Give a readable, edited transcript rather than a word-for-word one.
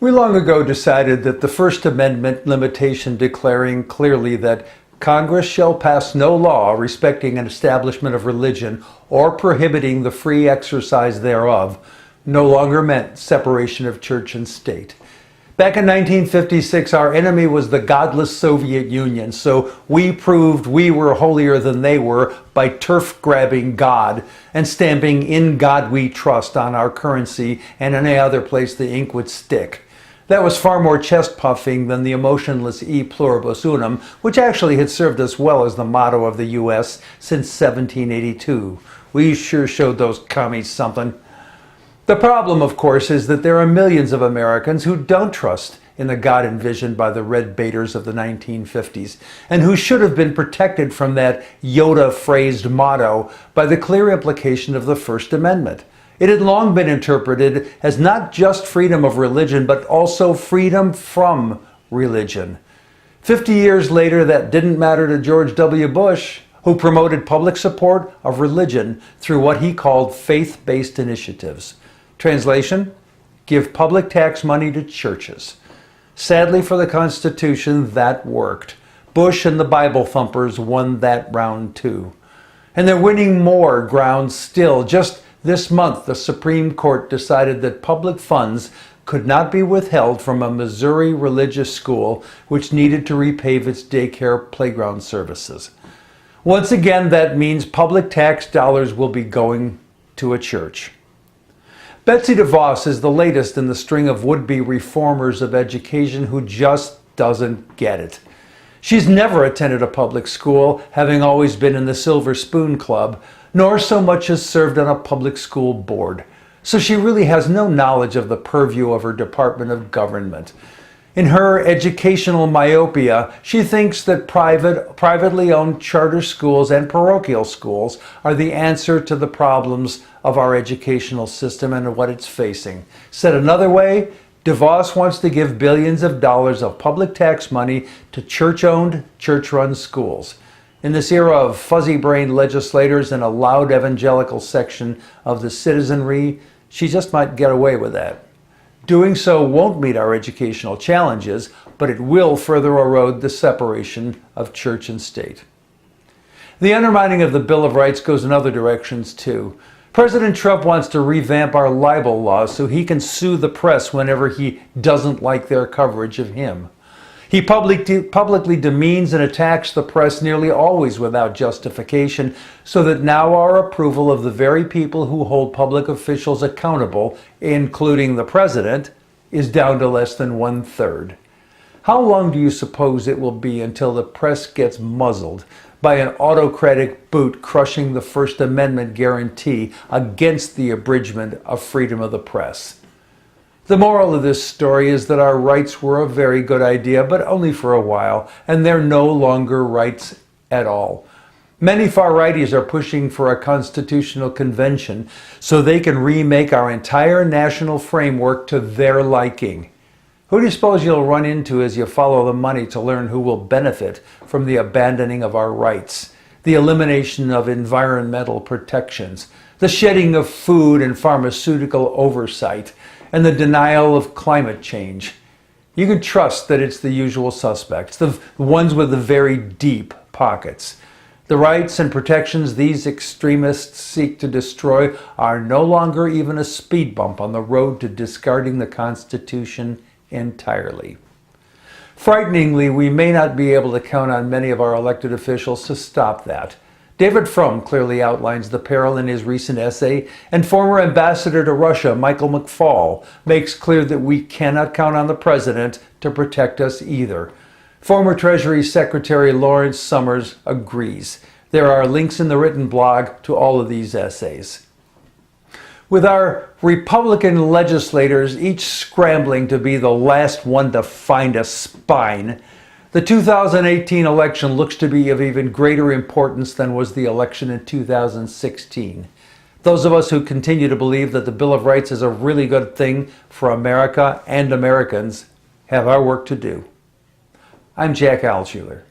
We long ago decided that the First Amendment limitation declaring clearly that Congress shall pass no law respecting an establishment of religion or prohibiting the free exercise thereof no longer meant separation of church and state. Back in 1956, our enemy was the godless Soviet Union, so we proved we were holier than they were by turf-grabbing God and stamping "In God We Trust" on our currency and any other place the ink would stick. That was far more chest-puffing than the emotionless E pluribus unum, which actually had served us well as the motto of the U.S. since 1782. We sure showed those commies something. The problem, of course, is that there are millions of Americans who don't trust in the God envisioned by the red baiters of the 1950s, and who should have been protected from that Yoda-phrased motto by the clear implication of the First Amendment. It had long been interpreted as not just freedom of religion, but also freedom from religion. 50 years later, that didn't matter to George W. Bush, who promoted public support of religion through what he called faith-based initiatives. Translation: give public tax money to churches. Sadly for the Constitution, that worked. Bush and the Bible thumpers won that round too. And they're winning more ground still. Just this month, the Supreme Court decided that public funds could not be withheld from a Missouri religious school which needed to repave its daycare playground services. Once again, that means public tax dollars will be going to a church. Betsy DeVos is the latest in the string of would-be reformers of education who just doesn't get it. She's never attended a public school, having always been in the Silver Spoon Club, nor so much as served on a public school board. So she really has no knowledge of the purview of her Department of Government. In her educational myopia, she thinks that privately owned charter schools and parochial schools are the answer to the problems of our educational system and what it's facing. Said another way, DeVos wants to give billions of dollars of public tax money to church-owned, church-run schools. In this era of fuzzy-brained legislators and a loud evangelical section of the citizenry, she just might get away with that. Doing so won't meet our educational challenges, but it will further erode the separation of church and state. The undermining of the Bill of Rights goes in other directions too. President Trump wants to revamp our libel laws so he can sue the press whenever he doesn't like their coverage of him. He publicly demeans and attacks the press nearly always without justification, so that now our approval of the very people who hold public officials accountable, including the president, is down to less than 1/3. How long do you suppose it will be until the press gets muzzled by an autocratic boot crushing the First Amendment guarantee against the abridgment of freedom of the press? The moral of this story is that our rights were a very good idea, but only for a while, and they're no longer rights at all. Many far-righties are pushing for a constitutional convention so they can remake our entire national framework to their liking. Who do you suppose you'll run into as you follow the money to learn who will benefit from the abandoning of our rights, the elimination of environmental protections, the shedding of food and pharmaceutical oversight, and the denial of climate change? You can trust that it's the usual suspects, the ones with the very deep pockets. The rights and protections these extremists seek to destroy are no longer even a speed bump on the road to discarding the Constitution entirely. Frighteningly, we may not be able to count on many of our elected officials to stop that. David Frum clearly outlines the peril in his recent essay, and former ambassador to Russia, Michael McFaul, makes clear that we cannot count on the president to protect us either. Former Treasury Secretary Lawrence Summers agrees. There are links in the written blog to all of these essays. With our Republican legislators each scrambling to be the last one to find a spine, the 2018 election looks to be of even greater importance than was the election in 2016. Those of us who continue to believe that the Bill of Rights is a really good thing for America and Americans have our work to do. I'm Jack Altshuler.